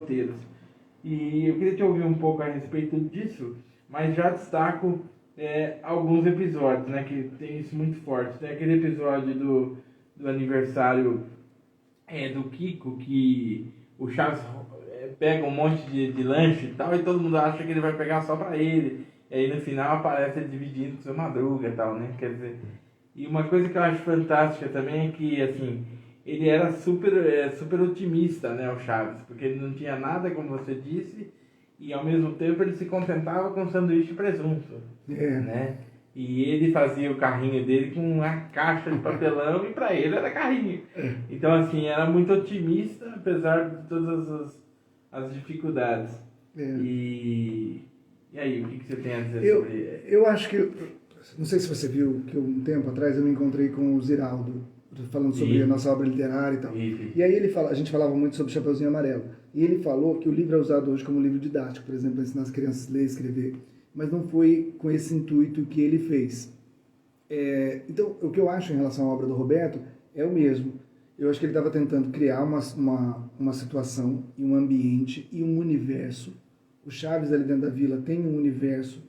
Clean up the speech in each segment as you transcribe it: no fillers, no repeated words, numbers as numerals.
roteiros. E eu queria te ouvir um pouco a respeito disso, mas já destaco alguns episódios, né, que tem isso muito forte. Tem aquele episódio do aniversário do Kiko, que o Chaves pega um monte de lanche e tal, e todo mundo acha que ele vai pegar só pra ele. E aí no final aparece ele dividindo com o seu Madruga e tal, né? Quer dizer, e uma coisa que eu acho fantástica também é que, assim, ele era super otimista, né, o Chaves, porque ele não tinha nada, como você disse, e ao mesmo tempo ele se contentava com sanduíche de presunto, né? E ele fazia o carrinho dele com uma caixa de papelão e para ele era carrinho. Então, assim, era muito otimista, apesar de todas as dificuldades. E aí, o que você tem a dizer sobre... Eu acho que... Não sei se você viu que um tempo atrás eu me encontrei com o Ziraldo, falando sobre a nossa obra literária e tal. E aí a gente falava muito sobre Chapeuzinho Amarelo. E ele falou que o livro é usado hoje como livro didático, por exemplo, para ensinar as crianças a ler e escrever. Mas não foi com esse intuito que ele fez. Então, o que eu acho em relação à obra do Roberto é o mesmo. Eu acho que ele estava tentando criar uma situação e um ambiente e um universo. O Chaves ali dentro da vila tem um universo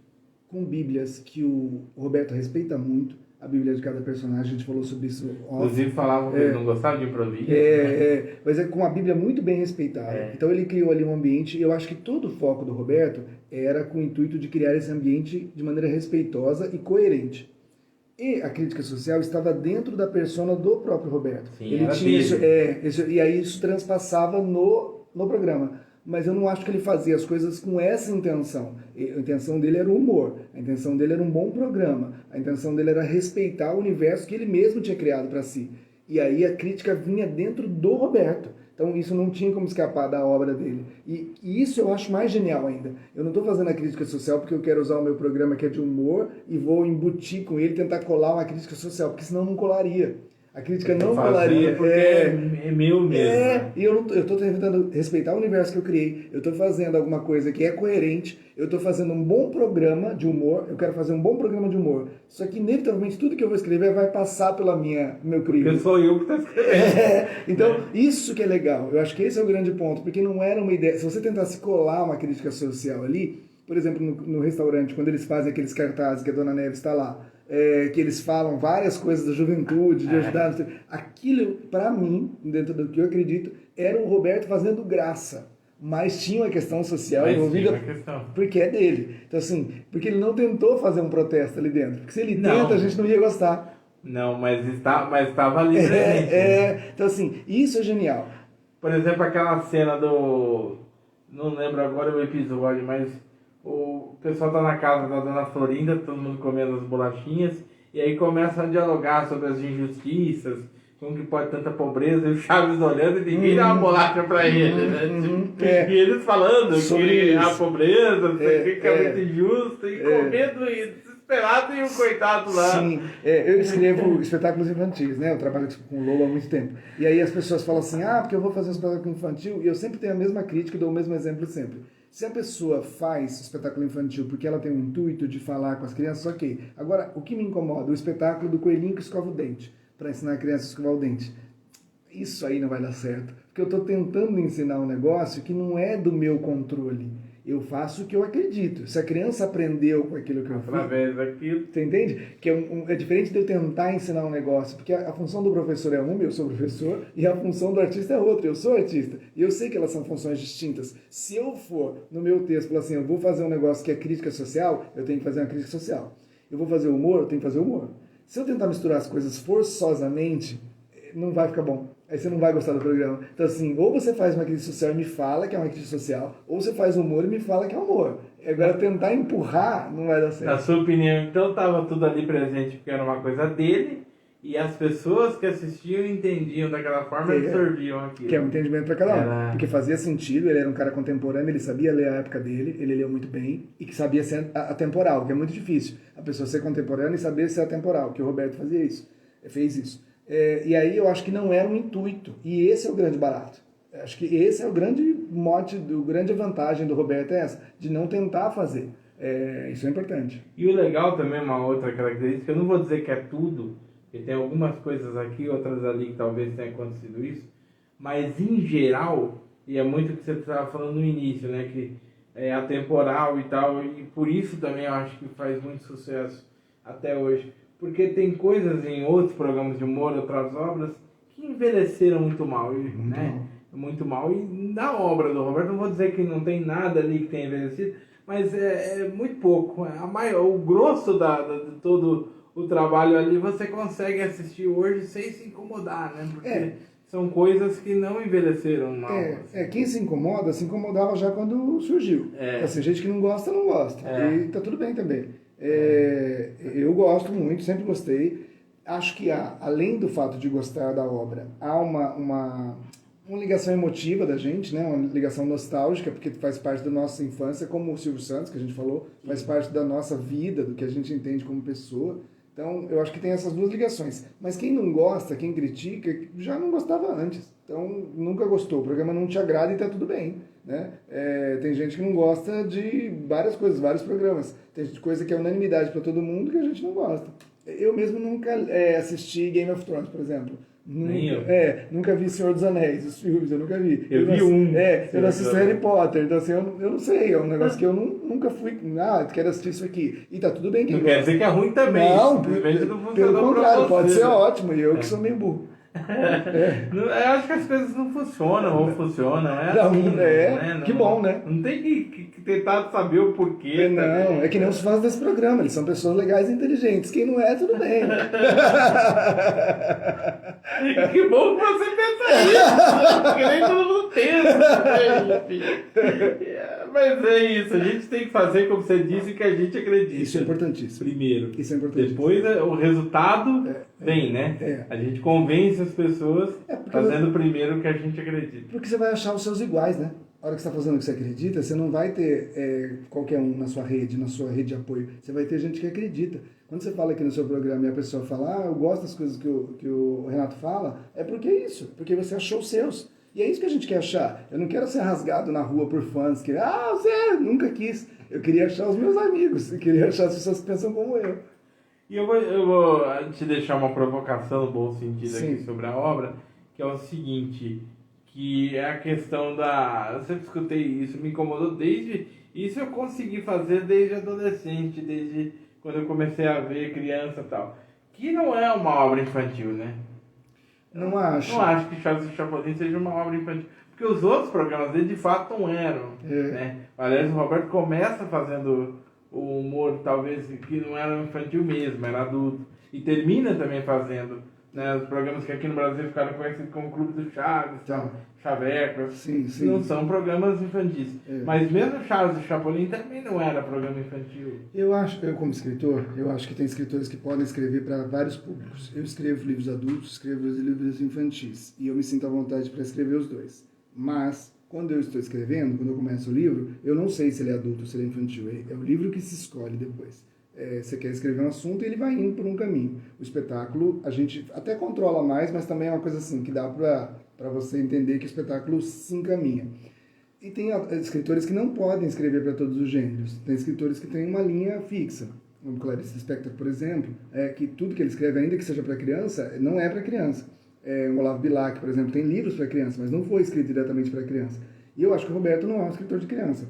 com bíblias que o Roberto respeita muito, a bíblia de cada personagem, a gente falou sobre isso. Inclusive falavam que ele não gostava de improviso. Mas é com a bíblia muito bem respeitada. Então ele criou ali um ambiente, e eu acho que todo o foco do Roberto era com o intuito de criar esse ambiente de maneira respeitosa e coerente. E a crítica social estava dentro da persona do próprio Roberto. Sim, ele tinha isso, e aí isso transpassava no programa. Mas eu não acho que ele fazia as coisas com essa intenção. A intenção dele era o humor, a intenção dele era um bom programa, a intenção dele era respeitar o universo que ele mesmo tinha criado para si. E aí a crítica vinha dentro do Roberto. Então isso não tinha como escapar da obra dele. E isso eu acho mais genial ainda. Eu não estou fazendo a crítica social porque eu quero usar o meu programa que é de humor e vou embutir com ele, tentar colar uma crítica social, porque senão não colaria. A crítica não colaria. Porque é meu mesmo. E eu estou tentando respeitar o universo que eu criei. Eu estou fazendo alguma coisa que é coerente. Eu estou fazendo um bom programa de humor. Eu quero fazer um bom programa de humor. Só que, inevitavelmente, tudo que eu vou escrever vai passar pelo meu crivo. Porque sou eu que estou escrevendo. Então, isso que é legal. Eu acho que esse é o grande ponto. Porque não era uma ideia... Se você tentasse colar uma crítica social ali, por exemplo, no restaurante, quando eles fazem aqueles cartazes que a Dona Neves está lá, que eles falam várias coisas da juventude, de ajudar... Aquilo, para mim, dentro do que eu acredito, era o Roberto fazendo graça. Mas tinha uma questão social envolvida, porque é dele. Então, assim, porque ele não tentou fazer um protesto ali dentro. Porque se ele tenta, a gente não ia gostar. Não, mas estava ali presente. Então, assim, isso é genial. Por exemplo, aquela cena do... Não lembro agora o episódio, mas... O pessoal tá na casa da Dona Florinda, todo mundo comendo as bolachinhas, e aí começa a dialogar sobre as injustiças, como que pode tanta pobreza, e o Chaves olhando e ninguém dá uma bolacha pra ele, né? E eles falando sobre que a pobreza fica muito injusta, e comendo e desesperado, e o coitado lá. Sim, eu escrevo espetáculos infantis, né? Eu trabalho com o Lolo há muito tempo. E aí as pessoas falam assim, porque eu vou fazer um espetáculo infantil, e eu sempre tenho a mesma crítica e dou o mesmo exemplo sempre. Se a pessoa faz espetáculo infantil porque ela tem o intuito de falar com as crianças, ok. Agora, o que me incomoda? O espetáculo do coelhinho que escova o dente, para ensinar a criança a escovar o dente. Isso aí não vai dar certo. Porque eu estou tentando ensinar um negócio que não é do meu controle. Eu faço o que eu acredito. Se a criança aprendeu com aquilo que eu fiz... Através daquilo. Você entende? Que é diferente de eu tentar ensinar um negócio. Porque a função do professor é uma, eu sou professor, e a função do artista é outra, eu sou artista. E eu sei que elas são funções distintas. Se eu for, no meu texto, falar assim, eu vou fazer um negócio que é crítica social, eu tenho que fazer uma crítica social. Eu vou fazer humor, eu tenho que fazer humor. Se eu tentar misturar as coisas forçosamente, não vai ficar bom. Aí você não vai gostar do programa. Então, assim, ou você faz uma crítica social e me fala que é uma crítica social, ou você faz humor e me fala que é humor. Agora, tentar empurrar não vai dar certo. Na sua opinião, então, estava tudo ali presente porque era uma coisa dele, e as pessoas que assistiam entendiam daquela forma e absorviam aquilo. Que é um entendimento para cada um. Porque fazia sentido, ele era um cara contemporâneo, ele sabia ler a época dele, ele leu muito bem, e que sabia ser atemporal, que é muito difícil. A pessoa ser contemporânea e saber ser atemporal, que o Roberto fazia isso, fez isso. E aí eu acho que não era um intuito. E esse é o grande barato. Acho que esse é o grande mote, a grande vantagem do Roberto é essa, de não tentar fazer. Isso é importante. E o legal também, uma outra característica, eu não vou dizer que é tudo, porque tem algumas coisas aqui, outras ali que talvez tenha acontecido isso, mas em geral, e é muito o que você estava falando no início, né? Que é atemporal e tal, e por isso também eu acho que faz muito sucesso até hoje. Porque tem coisas em outros programas de humor, outras obras, que envelheceram muito mal, né? Muito mal. E na obra do Roberto, não vou dizer que não tem nada ali que tenha envelhecido, mas é muito pouco. O grosso de todo o trabalho ali você consegue assistir hoje sem se incomodar, né? Porque são coisas que não envelheceram mal. Quem se incomodava já quando surgiu. Assim, gente que não gosta, não gosta. E tá tudo bem também. Eu gosto muito, sempre gostei. Acho que além do fato de gostar da obra, há uma ligação emotiva da gente, né? Uma ligação nostálgica, porque faz parte da nossa infância, como o Silvio Santos, que a gente falou, faz parte da nossa vida, do que a gente entende como pessoa. Então, eu acho que tem essas duas ligações. Mas quem não gosta, quem critica, já não gostava antes. Então, nunca gostou. O programa não te agrada e tá tudo bem, né? Tem gente que não gosta de várias coisas, vários programas. Tem coisa que é unanimidade para todo mundo que a gente não gosta. Eu mesmo nunca assisti Game of Thrones, por exemplo. Nunca vi Senhor dos Anéis, os filmes, eu nunca vi. Eu vi um. Eu não assisto Harry Potter, então assim, eu não sei, é um negócio que eu nunca fui, quero assistir isso aqui. E tá tudo bem que não quer dizer que é ruim também. Não, pelo contrário, pode ser ótimo, e eu que sou meio burro. Eu acho que as coisas não funcionam, ou funcionam, que bom, né? Não tem que tentar saber o porquê. Não, é que nem os fãs desse programa, eles são pessoas legais e inteligentes. Quem não é, tudo bem. Que bom que você pensa isso, porque nem todo mundo pensa. Mas é isso, a gente tem que fazer, como você disse, que a gente acredita. Isso é importantíssimo. Primeiro. Isso é importantíssimo. Depois o resultado vem, né? A gente convence as pessoas fazendo primeiro o que a gente acredita. Porque você vai achar os seus iguais, né? A hora que você está fazendo o que você acredita, você não vai ter qualquer um na sua rede de apoio. Você vai ter gente que acredita. Quando você fala aqui no seu programa e a pessoa fala, eu gosto das coisas que o Renato fala, é porque é isso. Porque você achou os seus. E é isso que a gente quer achar. Eu não quero ser rasgado na rua por fãs que, você nunca quis. Eu queria achar os meus amigos. Eu queria achar as pessoas que pensam como eu. E eu vou te deixar uma provocação no bom sentido aqui sobre a obra, que é o seguinte, que é a questão eu sempre escutei isso, me incomodou isso eu consegui fazer desde adolescente, desde quando eu comecei a ver criança e tal, que não é uma obra infantil, né? Não acho. Não acho que Chaves e Chapolin seja uma obra infantil, porque os outros programas dele de fato não eram, né? Aliás, o Roberto começa fazendo o humor, talvez, que não era infantil mesmo, era adulto. E termina também fazendo, né, os programas que aqui no Brasil ficaram conhecidos como Clube do Chaves, Chaveco. Sim. Não são programas infantis. Mas mesmo Chaves e Chapolin também não era programa infantil. Eu como escritor, eu acho que tem escritores que podem escrever para vários públicos. Eu escrevo livros adultos, escrevo livros infantis. E eu me sinto à vontade para escrever os dois. Mas quando eu estou escrevendo, quando eu começo o livro, eu não sei se ele é adulto ou se ele é infantil. É o livro que se escolhe depois. Você quer escrever um assunto e ele vai indo por um caminho. O espetáculo, a gente até controla mais, mas também é uma coisa assim, que dá para você entender que o espetáculo se encaminha. E tem escritores que não podem escrever para todos os gêneros. Tem escritores que têm uma linha fixa. O Clarice Lispector, por exemplo, que tudo que ele escreve, ainda que seja para criança, não é para criança. O Olavo Bilac, por exemplo, tem livros para criança, mas não foi escrito diretamente para criança. E eu acho que o Roberto não é um escritor de criança.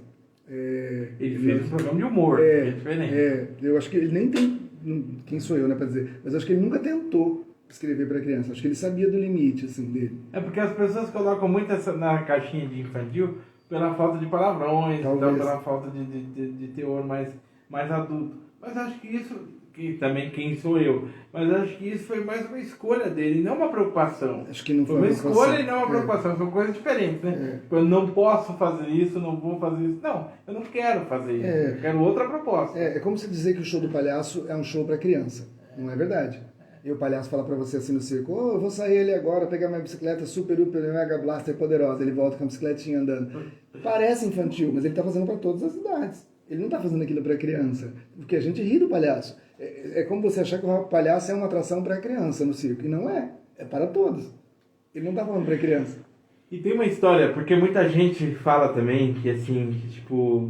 Ele fez um programa de humor, é diferente. Eu acho que ele nem tem... Quem sou eu, né, para dizer? Mas acho que ele nunca tentou escrever para criança. Acho que ele sabia do limite, assim, dele. É porque as pessoas colocam muito na caixinha de infantil pela falta de palavrões, então, pela falta de teor mais adulto. Mas acho que isso... que também quem sou eu, mas acho que isso foi mais uma escolha dele, não uma preocupação. Acho que não foi uma escolha e não uma preocupação, são coisas diferentes, né? Eu não posso fazer isso, não vou fazer isso. Não, eu não quero fazer isso, eu quero outra proposta. É como se dizer que o show do palhaço é um show para criança, não é verdade? E o palhaço fala para você assim no circo, eu vou sair ali agora, pegar minha bicicleta super mega blaster poderosa, ele volta com a bicicletinha andando. Parece infantil, mas ele tá fazendo para todas as idades. Ele não tá fazendo aquilo para criança, porque a gente ri do palhaço. É como você achar que o palhaço é uma atração para criança no circo. E não é. É para todos. Ele não está falando para criança. E tem uma história, porque muita gente fala também que assim, que, tipo,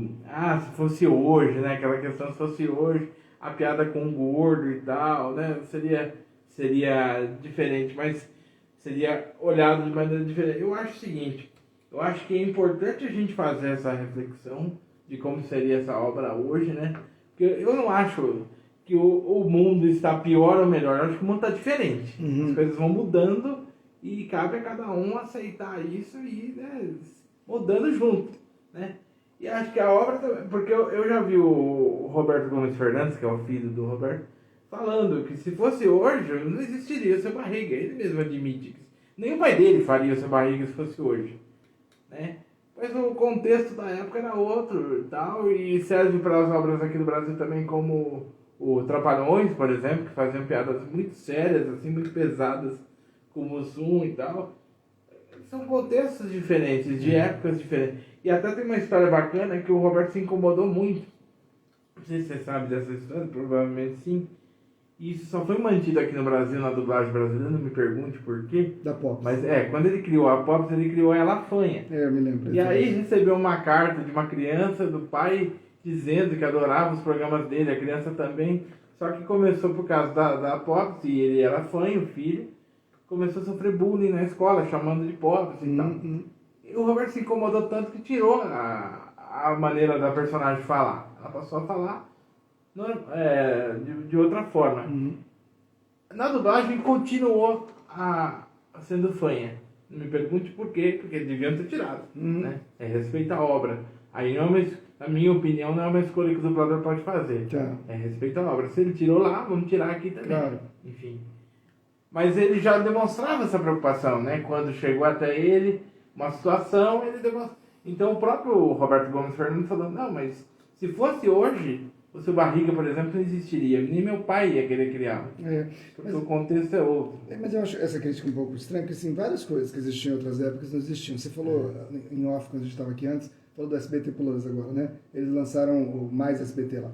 se fosse hoje, né? Aquela questão, se fosse hoje, a piada com o gordo e tal, né? Seria diferente, mas seria olhado de maneira diferente. Eu acho o seguinte, eu acho que é importante a gente fazer essa reflexão de como seria essa obra hoje, né? Porque eu não acho que o mundo está pior ou melhor, eu acho que o mundo está diferente. As coisas vão mudando e cabe a cada um aceitar isso e, né, mudando junto, né? E acho que a obra também, porque eu já vi o Roberto Gomes Fernandes, que é o filho do Roberto, falando que se fosse hoje, não existiria o Seu Barriga. Ele mesmo admite que nem o pai dele faria o Seu Barriga se fosse hoje, né? Mas o contexto da época era outro e tal, e serve para as obras aqui do Brasil também, como o Trapalhões, por exemplo, que faziam piadas muito sérias, assim, muito pesadas, como o Zoom e tal. São contextos diferentes, de épocas diferentes. E até tem uma história bacana que o Roberto se incomodou muito. Não sei se você sabe dessa história, provavelmente sim. E isso só foi mantido aqui no Brasil, na dublagem brasileira, não me pergunte por quê. Da Pops. Mas quando ele criou a Pops, ele criou ela fanha. Eu me lembro. E aí recebeu uma carta de uma criança, do pai, dizendo que adorava os programas dele, a criança também. Só que começou por causa da Pops, e ele era fanho, o filho. Começou a sofrer bullying na escola, chamando de Pops e tal. E o Roberto se incomodou tanto que tirou a maneira da personagem falar. Ela passou a falar de outra forma. Na dublagem continuou sendo fanha. Não me pergunte por quê, porque deviam ter tirado. Né? É respeito à obra. Aí, na minha opinião, não é uma escolha que o dublador pode fazer. É respeito à obra. Se ele tirou lá, vamos tirar aqui também. Claro. Enfim. Mas ele já demonstrava essa preocupação, né? Quando chegou até ele uma situação, ele demonstrou. Então o próprio Roberto Gomes Fernandes falou, não, mas se fosse hoje, o Seu Barriga, por exemplo, não existiria. Nem meu pai ia querer criar. Porque o contexto é outro. Mas eu acho essa crítica um pouco estranha, porque assim, várias coisas que existiam em outras épocas não existiam. Você falou em off, quando a gente estava aqui antes, falou do SBT Plus agora, né? Eles lançaram o Mais SBT lá.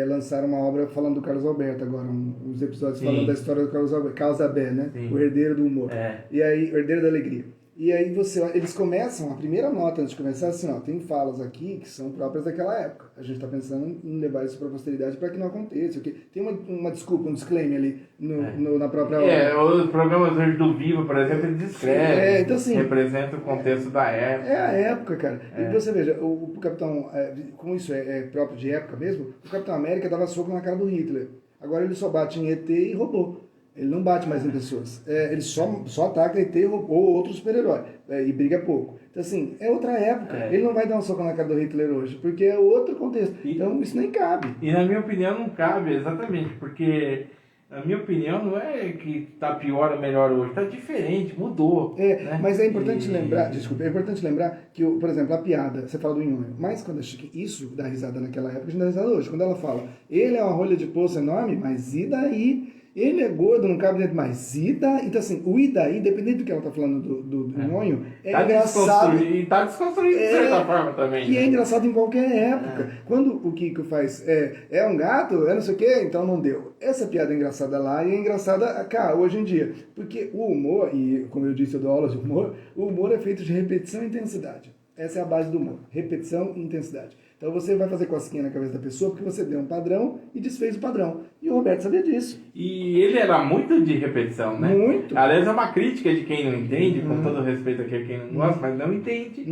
Lançaram uma obra falando do Carlos Alberto agora, uns episódios falando da história do Carlos Alberto, Causa Bé, né? O herdeiro do humor. E aí, o herdeiro da alegria. E aí eles começam, a primeira nota antes de começar, assim, ó, tem falas aqui que são próprias daquela época. A gente está pensando em levar isso para a posteridade para que não aconteça. Okay? Tem uma desculpa, um disclaimer ali na própria obra. Os programas hoje do Vivo, por exemplo, eles descrevem, então, assim, representa o contexto da época. É a época, cara. E você veja, o Capitão, como isso é próprio de época mesmo, o Capitão América dava soco na cara do Hitler. Agora ele só bate em ET e robô. Ele não bate mais em pessoas. Ele só ataca ET ou outro super-herói. E briga pouco. Então, assim, é outra época. Ele não vai dar um soco na cara do Hitler hoje, porque é outro contexto. Então, isso nem cabe. E, na minha opinião, não cabe, exatamente. Porque, na minha opinião, não é que está pior ou melhor hoje. Está diferente, mudou. Né? Mas é importante lembrar, desculpa, é importante lembrar que, por exemplo, a piada, você fala do Nhonho, mas quando isso dá risada naquela época, a gente dá risada hoje. Quando ela fala, ele é uma rolha de poço enorme, mas e daí? Ele é gordo, não cabe dentro, mas e daí? Então, assim, o e daí, dependendo do que ela tá falando do Nhonho, engraçado. E tá desconstruído de certa forma também. E é engraçado em qualquer época. Quando o Kiko faz, é um gato, não sei o quê, então não deu. Essa piada é engraçada lá e é engraçada cá, hoje em dia. Porque o humor, e como eu disse, eu dou aulas de humor, o humor é feito de repetição e intensidade. Essa é a base do humor, repetição e intensidade. Então você vai fazer cosquinha na cabeça da pessoa porque você deu um padrão e desfez o padrão. E o Roberto sabia disso. E ele era muito de repetição, né? Muito. Aliás, é uma crítica de quem não entende, com todo respeito aqui a quem não gosta, mas não entende.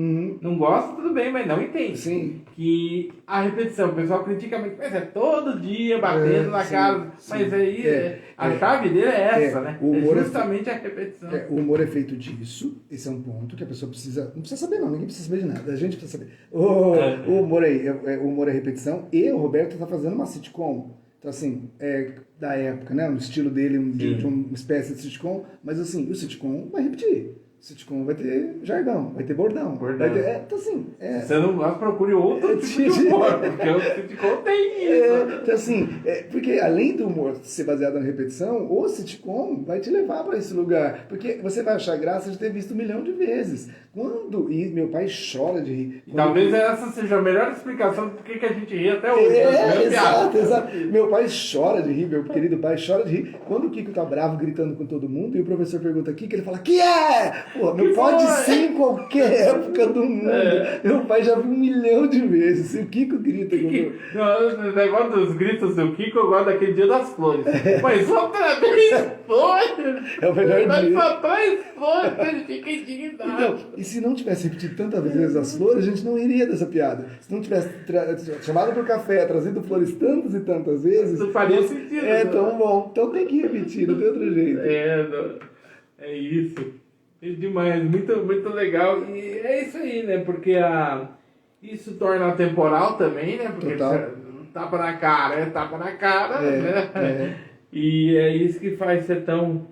Não gosta, tudo bem, mas não entende. Sim. Que a repetição, o pessoal critica muito, mas é todo dia batendo na cara. Mas aí a chave dele é essa, né? O humor justamente a repetição. O humor é feito disso, esse é um ponto que a pessoa precisa... Não precisa saber não, ninguém precisa saber de nada, a gente precisa saber. O humor o humor é repetição, e o Roberto está fazendo uma sitcom. Então, assim, da época, né? O estilo dele, de uma espécie de sitcom, mas assim, o sitcom vai repetir. O sitcom vai ter jargão, vai ter bordão. Vai ter, então, assim... Se você não gosta, procure outro tipo de humor, porque o sitcom tem isso. Então, assim, porque além do humor ser baseado na repetição, o sitcom vai te levar para esse lugar. Porque você vai achar graça de ter visto 1 milhão de vezes. E meu pai chora de rir. Talvez essa seja a melhor explicação do que a gente ri até hoje. Exato. Meu pai chora de rir, meu querido pai chora de rir. Quando o Kiko tá bravo, gritando com todo mundo, e o professor pergunta Kiko, ele fala, que é? Pô, meu pode ser em qualquer época do mundo. Meu pai já viu 1 milhão de vezes. Se o Kiko grita... O negócio dos gritos do Kiko, eu gosto daquele dia das flores. Mas outra vez flores! É o melhor dia. Mas papai flores, ele fica indignado. Então, e se não tivesse repetido tantas vezes as flores, a gente não iria dessa piada. Se não tivesse chamado pro café, trazido flores tantas e tantas vezes... Não faria sentido. É tão bom. Então tem que repetir, não tem outro jeito. É isso. É demais, muito, muito legal. E é isso aí, né? Porque isso torna atemporal também, né? Porque tapa na cara, né? E é isso que faz ser tão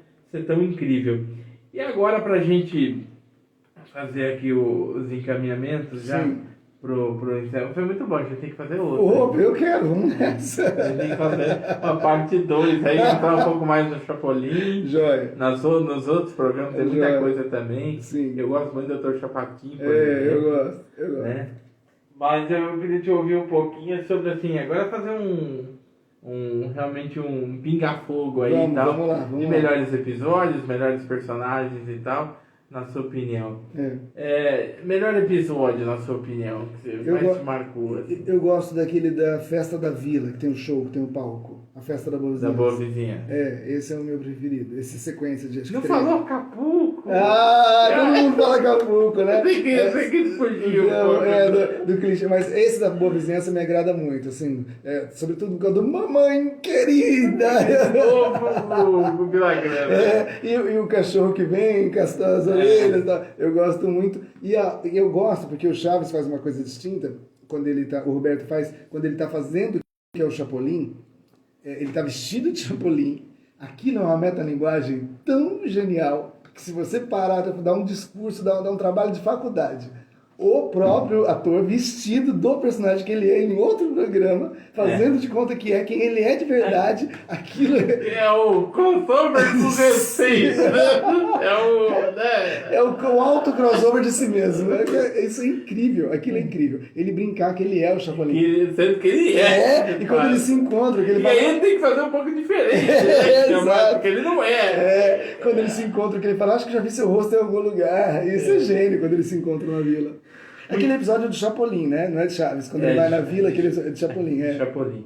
incrível. E agora, pra gente fazer aqui os encaminhamentos já pro encerro. Foi muito bom, a gente tem que fazer outro. Opa, eu quero, vamos nessa. A gente tem que fazer uma parte 2, aí entrar um pouco mais no Chapolin. Joia. Nos outros programas tem muita coisa também. Sim. Eu gosto muito do Dr. Chapatin, por exemplo. Eu gosto. Né? Mas eu queria te ouvir um pouquinho sobre, assim, agora fazer realmente um pinga-fogo aí e tal. Vamos lá. Melhores episódios, melhores personagens e tal, na sua opinião. Melhor episódio, na sua opinião, que você mais te marcou? Assim. Eu gosto daquele da Festa da Vila, que tem um show, que tem um palco. A Festa da Boa Vizinhança. Da Boa Vizinhança. Esse é o meu preferido. Essa sequência de... Não falou Acapulco? Todo mundo fala Acapulco, né? Sei que fugiu. Do clichê. Mas esse da Boa Vizinhança me agrada muito, assim. Sobretudo por causa do Mamãe Querida. O Vilagrana. E o cachorro que vem, encastar as orelhas e tal. Eu gosto muito. E eu gosto porque o Chaves faz uma coisa distinta, quando o Roberto faz, quando ele está fazendo o que é o Chapolin, ele está vestido de Chapolin. Aquilo é uma metalinguagem tão genial que se você parar para dar um discurso, dá um trabalho de faculdade. O próprio ator vestido do personagem que ele é em outro programa, fazendo de conta que é quem ele é de verdade, aquilo é o crossover do respeito, né? É o alto crossover de si mesmo. Isso é incrível, aquilo é incrível. Ele brincar que ele é o Chapolin. Sendo que ele é. E quando eles se encontram, que ele fala... aí ele tem que fazer um pouco diferente, né? Exato. Porque ele não é. Quando eles se encontram, que ele fala, acho que já vi seu rosto em algum lugar. Isso é gênio, quando eles se encontram na vila. Aquele episódio do Chapolin, né? Não é de Chaves. Quando ele vai na vila, aquele é de Chapolin. Chapolin.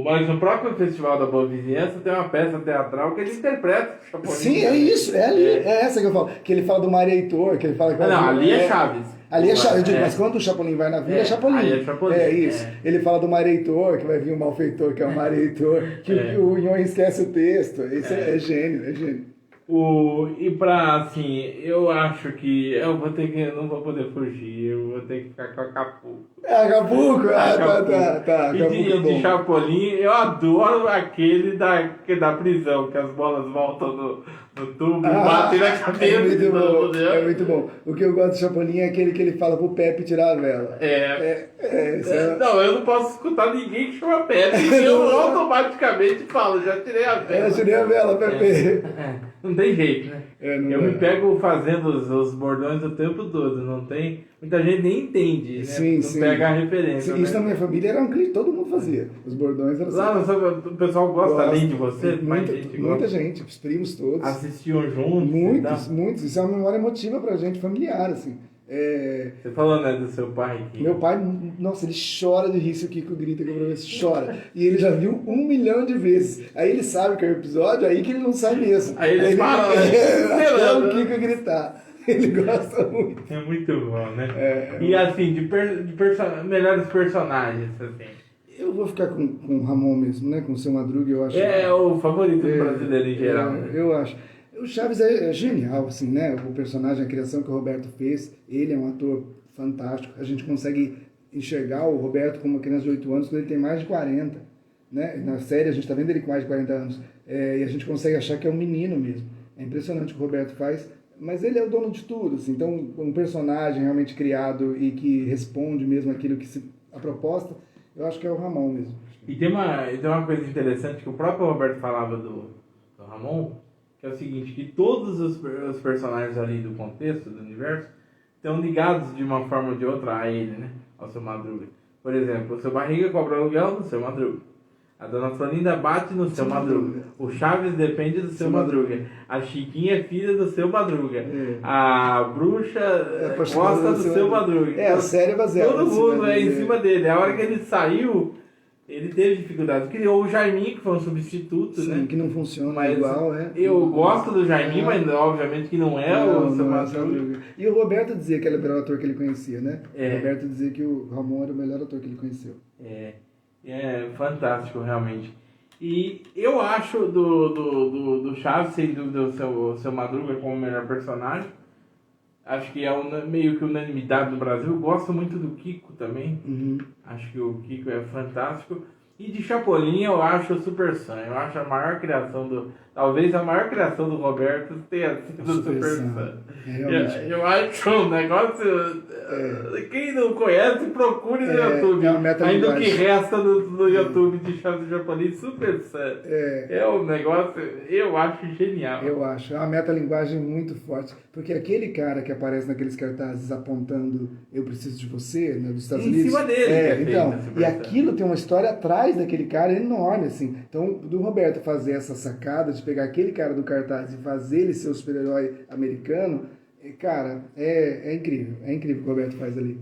Mas no próprio Festival da Boa Vizinhança tem uma peça teatral que ele interpreta o Chapolin. Sim, é isso. É essa que eu falo. Que ele fala do Mário Heitor, que ele fala que... ali é Chaves. Ali é Chaves, eu digo, mas quando o Chapolin vai na vila, é Chapolin. Aí é Chapolin. É isso. Ele fala do Mário Heitor, que vai vir o malfeitor, que é o Mário Heitor, que o Ion esquece o texto. Isso é gênio. E pra, assim, eu acho que eu não vou poder fugir, eu vou ter que ficar com Acapulco. Acapulco? Tá. E de Chapolin, eu adoro aquele da prisão, que as bolas voltam no tubo e batem na cabeça. É muito bom. O que eu gosto de Chapolin é aquele que ele fala pro Pepe tirar a vela. Não, eu não posso escutar ninguém que chama Pepe, eu automaticamente falo, já tirei a vela. Eu tirei a vela, Pepe. Não tem jeito, né? Eu me pego fazendo os bordões o tempo todo, não tem... Muita gente nem entende, né? Sim. Pega a referência. Isso na minha família era um clipe, todo mundo fazia. Os bordões eram o pessoal gosta além de você? Muita gente, os primos todos. Assistiam juntos? Muitos. Isso é uma memória emotiva pra gente, familiar, assim. Você falou, né, do seu pai? Meu pai, nossa, ele chora de rir se o Kiko grita que o professor chora. E ele já viu 1 milhão de vezes. Aí ele sabe que é o episódio, aí que ele não sai mesmo. Aí ele fala, até o Kiko gritar. Ele gosta muito. É muito bom, né? E assim, melhores personagens, assim. Eu vou ficar com o Ramon mesmo, né? Com o Seu Madruga, eu acho. É o favorito do brasileiro em geral. Eu acho. O Chaves é genial, assim, né? O personagem, a criação que o Roberto fez, ele é um ator fantástico. A gente consegue enxergar o Roberto como uma criança de 8 anos quando ele tem mais de 40. Né? Na série a gente está vendo ele com mais de 40 anos. E a gente consegue achar que é um menino mesmo. É impressionante o que o Roberto faz. Mas ele é o dono de tudo, assim. Então, um personagem realmente criado e que responde mesmo aquilo que a proposta, eu acho que é o Ramon mesmo. E tem uma coisa interessante que o próprio Roberto falava do Ramon, que é o seguinte, que todos os personagens ali do contexto, do universo, estão ligados de uma forma ou de outra a ele, né? Ao Seu Madruga. Por exemplo, o Seu Barriga cobra aluguel do Seu Madruga. A Dona Florinda bate no Seu Madruga. O Chaves depende do Seu Madruga. A Chiquinha é filha do Seu Madruga. A bruxa gosta do Seu Madruga. A série é baseada. Todo mundo é em cima dele. A hora que ele saiu, ele teve dificuldade. Criou o Jaiminho, que foi um substituto, sim, né? que não funciona mas igual, né? Eu gosto do Jaiminho, mas obviamente que não é o Seu Madruga. E o Roberto dizia que ele era o melhor ator que ele conhecia, né? O Roberto dizia que o Ramon era o melhor ator que ele conheceu. É fantástico, realmente. E eu acho do Chaves, sem dúvida, o Seu Madruga como o melhor personagem. Acho que é meio que unanimidade no Brasil. Eu gosto muito do Kiko também. Acho que o Kiko é fantástico. E de Chapolin eu acho o Super Sam. Eu acho a maior criação talvez a maior criação do Roberto tenha sido o Super Sam. Eu acho um negócio... Quem não conhece, procure no YouTube. Ainda o que resta no YouTube de Chapolin, Super Sam. É um negócio... Eu acho genial. Eu acho. É uma metalinguagem muito forte. Porque aquele cara que aparece naqueles cartazes apontando eu preciso de você, né, dos Estados Unidos. Em cima dele. Então, e aquilo tem uma história atrás daquele cara enorme, assim. Então, do Roberto fazer essa sacada de pegar aquele cara do cartaz e fazer ele ser o super-herói americano, cara, é incrível. É incrível o que o Roberto faz ali.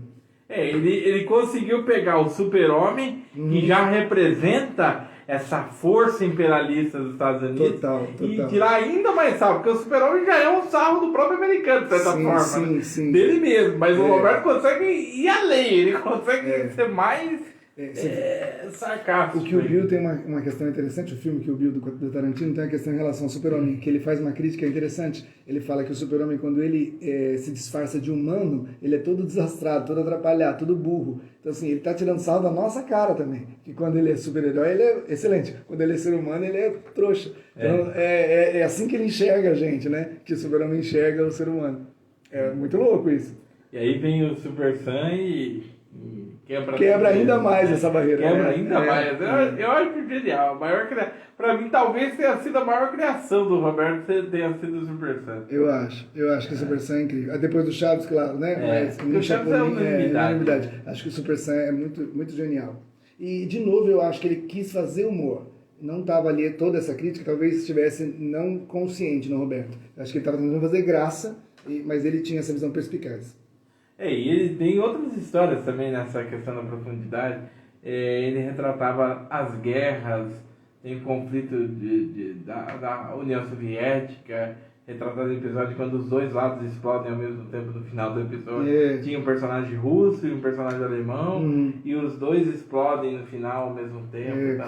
Ele conseguiu pegar o super-homem, que já representa essa força imperialista dos Estados Unidos, total. E tirar ainda mais sarro, porque o super-homem já é um sarro do próprio americano, de certa forma, sim. Dele mesmo, mas o Roberto consegue ir além, ele consegue ser mais... sarcástico. O Kill Bill tem uma questão interessante, o filme Kill Bill do Tarantino tem uma questão em relação ao super-homem, que ele faz uma crítica interessante. Ele fala que o super-homem, quando ele se disfarça de humano, ele é todo desastrado, todo atrapalhado, todo burro. Então, assim, ele tá tirando sarro da nossa cara também. Que quando ele é super-herói, ele é excelente. Quando ele é ser humano, ele é trouxa. Então, é assim que ele enxerga a gente, né? Que o super-homem enxerga o ser humano. É muito louco isso. E aí vem o Super Sam e quebra ainda mais essa barreira. Quebra ainda mais. Eu acho genial. Pra mim, talvez tenha sido a maior criação do Roberto, tenha sido o Super Sam. Eu acho que o Super Sam é incrível. Depois do Chaves, claro, né? Mas o Chaves é unanimidade. Acho que o Super Sam é muito, muito genial. E, de novo, eu acho que ele quis fazer humor. Não estava ali toda essa crítica, talvez estivesse não consciente no Roberto. Acho que ele estava tentando fazer graça, mas ele tinha essa visão perspicaz. E ele tem outras histórias também nessa questão da profundidade. Ele retratava as guerras, tem o conflito da União Soviética, retratado no episódio quando os dois lados explodem ao mesmo tempo no final do episódio. Tinha um personagem russo e um personagem alemão, e os dois explodem no final ao mesmo tempo.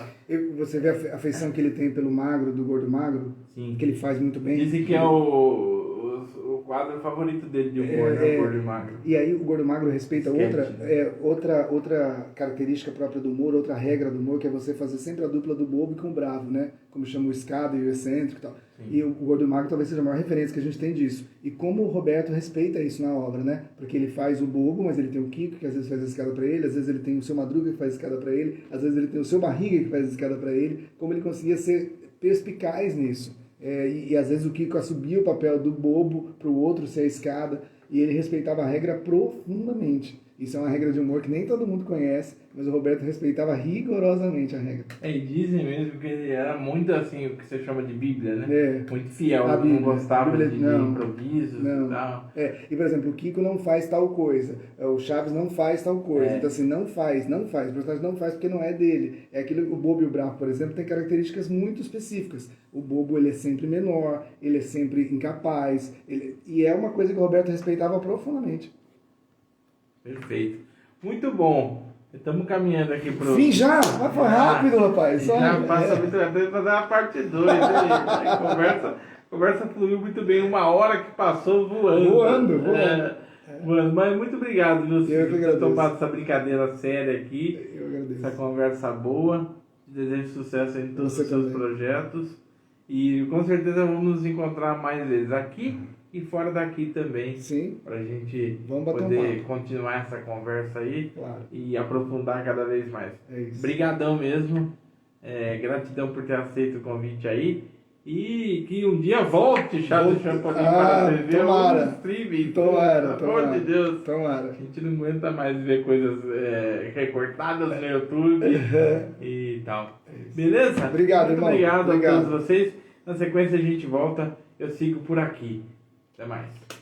Você vê a afeição que ele tem pelo magro, do gordo magro, Sim. Que ele faz muito bem. Dizem que é o quadro favorito dele de humor, né? O Gordo e Magro. E aí o Gordo Magro respeita outra característica própria do humor, outra regra do humor, que é você fazer sempre a dupla do bobo e com o bravo, né? Como chama o Escada e o Excêntrico e tal. Sim. E o Gordo Magro talvez seja a maior referência que a gente tem disso. E como o Roberto respeita isso na obra, né? Porque ele faz o bobo, mas ele tem o Kiko, que às vezes faz a escada pra ele, às vezes ele tem o Seu Madruga, que faz a escada pra ele, às vezes ele tem o Seu Barriga, que faz a escada pra ele. Como ele conseguia ser perspicaz nisso. E às vezes o Kiko assumia o papel do bobo para o outro ser a escada, e ele respeitava a regra profundamente. Isso é uma regra de humor que nem todo mundo conhece, mas o Roberto respeitava rigorosamente a regra. E dizem mesmo que ele era muito assim, o que você chama de Bíblia, né? Muito fiel, não gostava de improvisos e tal. E por exemplo, o Kiko não faz tal coisa, o Chaves não faz tal coisa, então assim, não faz, o personagem não faz porque não é dele. O Bobo e o Bravo, por exemplo, tem características muito específicas. O Bobo, ele é sempre menor, ele é sempre incapaz, e é uma coisa que o Roberto respeitava profundamente. Perfeito. Muito bom. Estamos caminhando aqui pro... Fim já? Mas foi rápido, rapaz. Já passa muito rápido. Fazer uma parte 2. A conversa fluiu muito bem. 1 hora que passou voando. Voando. Mas muito obrigado, viu? Por ter topado essa brincadeira séria aqui. Eu agradeço. Essa conversa boa. Desejo sucesso em todos os seus projetos. E com certeza vamos nos encontrar mais vezes aqui e fora daqui também. Sim. Pra gente poder continuar essa conversa aí. Claro. E aprofundar cada vez mais. É isso. Obrigadão mesmo. Gratidão por ter aceito o convite aí. E que um dia volte Chá de Chapolin para a TV tomara. ou streaming. Tomara, Pelo amor de Deus. Tomara. A gente não aguenta mais ver coisas recortadas no YouTube e tal. Beleza? Obrigado, Muito irmão. Obrigado a todos vocês. Na sequência a gente volta. Eu sigo por aqui. Até mais.